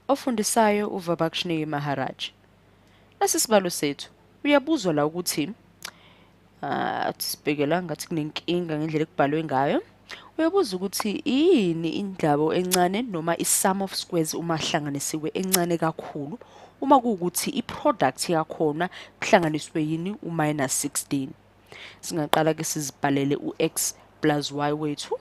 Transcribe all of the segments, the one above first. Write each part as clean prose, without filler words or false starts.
Ofundisayo uVabakshini Maharaj. Lesi sibalo sethu uyabuzwa la ukuthi sibheke la ngathi kunenkinga ngendlela ekubhalwe ngayo. Uyabuza ukuthi yini indlabo encane noma i-sum of squares uma hlanganisiwe encane kakhulu uma kuwukuthi i-product yakhona kuhlanganiswe yini u-16. Singaqala ke sizibhalele u-x plus y wethu.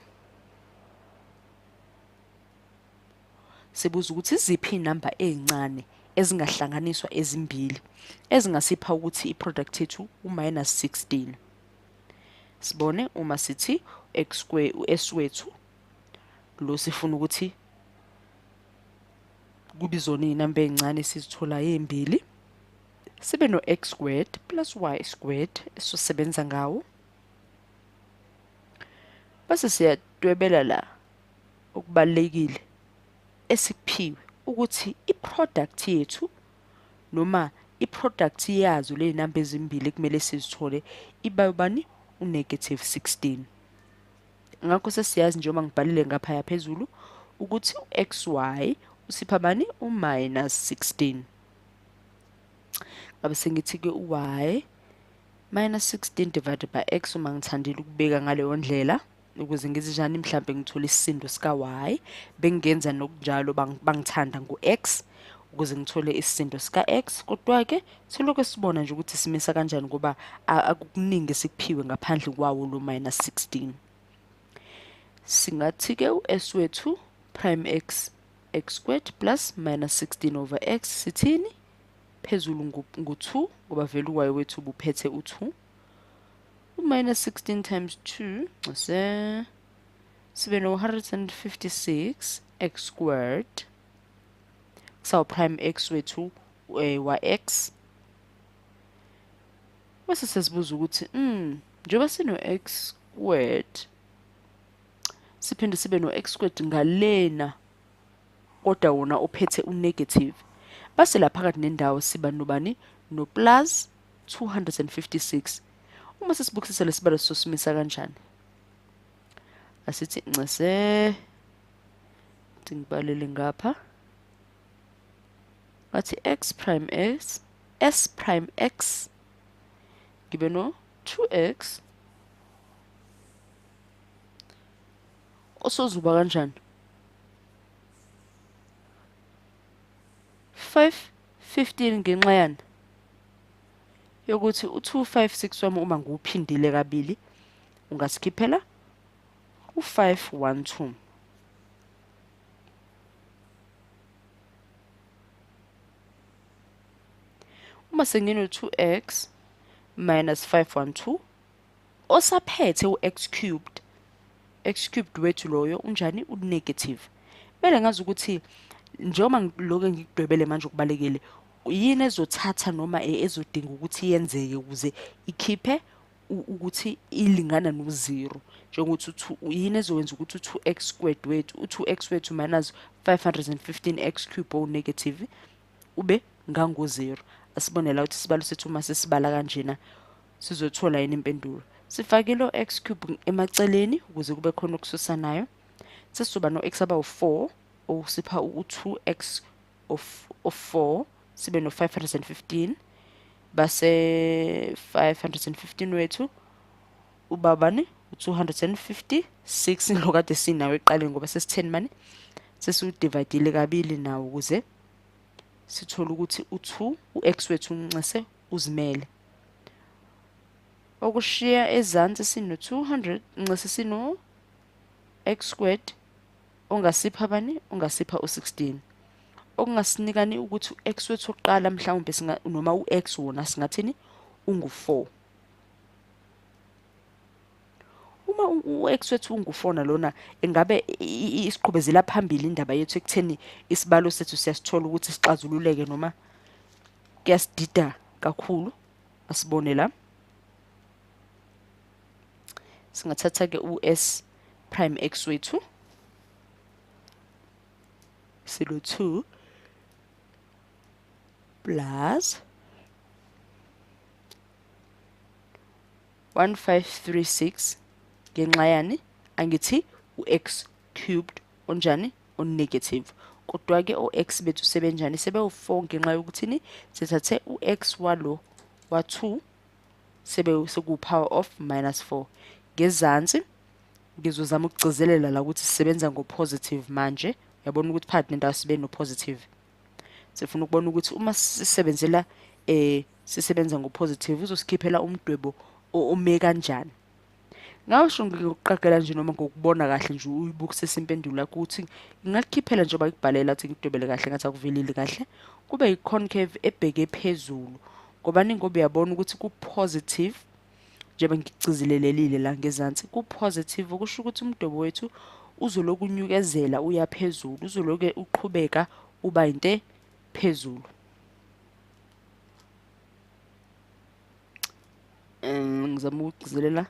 Sibuza ukuthi iziphi inamba ezincane ezingahlanganiswa ezimbili ezingasipha ukuthi i-product yethu u-16. Sibone uma sithi x square u-s wethu lo sifuna ukuthi kubizona inamba ezincane sizithola ezimbili. Sibe no x squared plus y squared esisebenza ngawo. Bese siyadwebela la okubalekile esikuphiwe ukuthi i-product yethu noma i-product yazo le namba ezimbili kumele sizithole iba ubani u-16. Ngakho sesiyazi nje uma ngibhalile ngapha phezulu ukuthi xy usipha bani u-16. Ngabe sengithi ke y -16 divided by x uma ngithandile ukubeka ngaleyo ndlela ukuze ngizijani mhlambe ngithola isisindo sika y, bengenza nokunjalo bangithanda ngo-x ukuze ngithole isisindo sika x. Kodwa ke silokho sibona nje ukuthi simisa kanjani ngoba akukuningi esikuphiwe ngaphandle kwawo lo -16. Singathi ke u-s wethu prime x squared plus -16 over x sithini phezulu ngu-2 ngoba vele u-y wethu ubuphethe u-2. U-16 times 2 sibe no-156 x squared kusawu prime x wethu y-x. Bese sesibuza ukuthi njengoba sino-x squared siphinde sibe no-x squared ngalena kodwa wona ophethe u-negative. Base la phakathi nendawo siba nobani no-plus 256. Uma sesibukisisa lesibalo sosimisa kanjani? Asithi ngibhalele ngapha. Athi x prime s prime x gibe no 2x osozuba kanjani 515 ngenxa yani yokuthi u256 wami uma ngiwuphindile kabili ungasikhiphela u512. Uma sengino 2x minus 512 osaphethe u-x cubed wethu loyo unjani u-negative. Bele ngazi ukuthi njengoba ngiloke ngikudwebele manje ukubalekile yini ezothatha noma ezodinga ukuthi yenzeke ukuze ikhiphe ukuthi ilingana no0 njengokuthi yini ezokwenza ukuthi u2x squared wethu u2x wethu minus 515x cube o negative ube ngango0. Asibonela ukuthi isibalo sethu uma sesibala kanjena sizothola yini impendulo. Sifake lo x cube emaceleni ukuze kube khona okususanayo. Sesizoba no x aba4 osipha u2x of 4 sibe no 515 base 515 wethu ubabani u256 lokade sinawo eqaleni ngoba sesi10 mani sesiudividile kabili nawo ukuze sithola ukuthi u2 u-x wethu uncese uzimele. Okushiya ezansi sino 200 ncese sino x squared ongasipha bani ongasipha u16 okungasinikani ukuthi u-x wethu oqala mhlawumbe noma u-x wona singathini ungu4. Uma u-x wethu ungu4 nalona engabe isiqhubezela phambili indaba yethu ekutheni isibalo sethu siyasithola ukuthi sixazululeke noma kuyasidida kakhulu. Asibone la singathatha ke u-s prime x wethu silo 2 plus 1536 ngenxa yani angithi u-x cubed onjani on negative Kodwa-ke o-x bethu sebenjani? Sebewu-4 ngenxa yokuthini sithathe u-x walo wa-2 sekuwu-power of -4. Ngezansi ngizozama ukugcizelela la ukuthi sisebenza ngo-positive manje. Uyabona ukuthi phakathi nendawo sibe no-positive. Sifuna ukubona ukuthi uma sisebenza ngo-positive uzosikhiphela umdwebo ome kanjani. Ngawusho ngokuqagela nje noma ngokubona kahle nje uyibukisisa impendulo yakho ukuthi ngingakukhiphela njengoba ikubhalela athi ngidwebele kahle ngathi akuvelile kahle. Kube yi-concave ebheke phezulu. Ngoba uyabona ukuthi ku-positive njengoba ngigcizelelelile la ngezansi ku-positive okusho ukuthi umdwebo wethu uzoloku unyukezela uya phezulu, uzoloku uqhubeka uba into phezulu. Ngizama ukugcizelela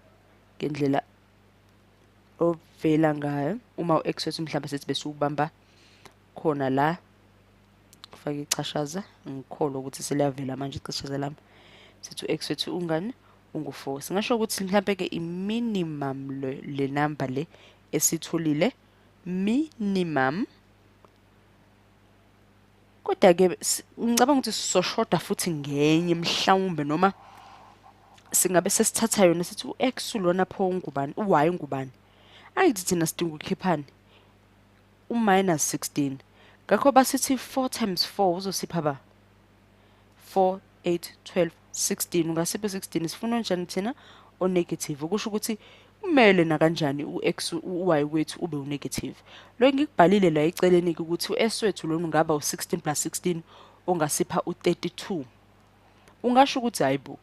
ngendlela ovela ngayo. Uma u-x wethu mhlawumbe sithi bese ubamba khona la kufaka ichashaza, ngikholwa ukuthi seliyavela manje ichashaza lami. Sithi u-x wethu ungani? Ungu-4. Singasho ukuthi mhlawumbe-ke i-minimum le number le esitholile, minimum. Kodwa-ke ngicabanga ukuthi sizoshoda futhi ngenye mhlawumbe, noma singabe sesithatha yona sithi u-x ulona pho ungubani, u-y ungubani. Angithi thina sidinga ukukhiphani u-16. Ngakho basithi 4 times 4 uzosipha ba 4, 8, 12, 16. Ungasipha 16 sifuna njani thina o-negative, okusho ukuthi kumele nakanjani u-x u-y wethu ube u-negative. Lo ngikubhalile la eceleni ukuthi u-s wethu lona ungaba u-16 plus 16 ongasipha u-32. Ungasho ukuthi hayibo,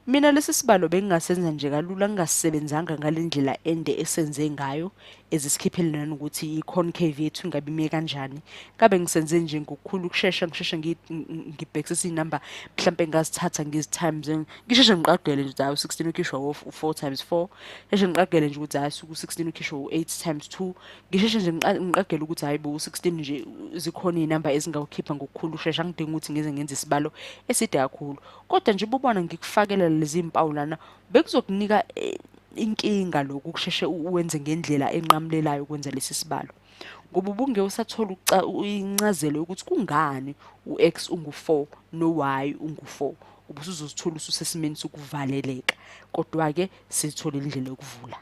mina lesi sibalo bengingasenza nje kalula ngingasebenzanga ngalendlela ende esenze ngayo ezisikhiphele ukuthi i-concave yethu ingabe ime kanjani. Kabe ngisenze nje ngokukhulu ukushesha ngisheshe ngibhekisisa inamba mhlambe ngazithatha ngezi-times ngisheshe ngiqagele nje hayi u-16 ukhishwa u-4 times 4. Ngisheshe ngiqagele nje ukuthi hayi u-16 ukhishwa u-8 times 2. Ngisheshe nje ngiqagele ukuthi hayibo u-16 nje zikhona izinamba ezingawukhipha ngokukhulu ukushesha. Angidingi ukuthi ngenze isibalo eside kakhulu. Kodwa nje ubona ngikufakela lezi mpawu lana bekuzokunika inkinga lokhu kusheshe uwenze ngendlela enqamulelayo ukwenza lesi sibalo. Ngoba ubunge usathola incazelo ukuthi kungani u-x ungu-4 no-y ungu-4. Ubusuzozithola ususesimeni sokuvaleleka. Kodwa-ke sithola indlela yokuvula.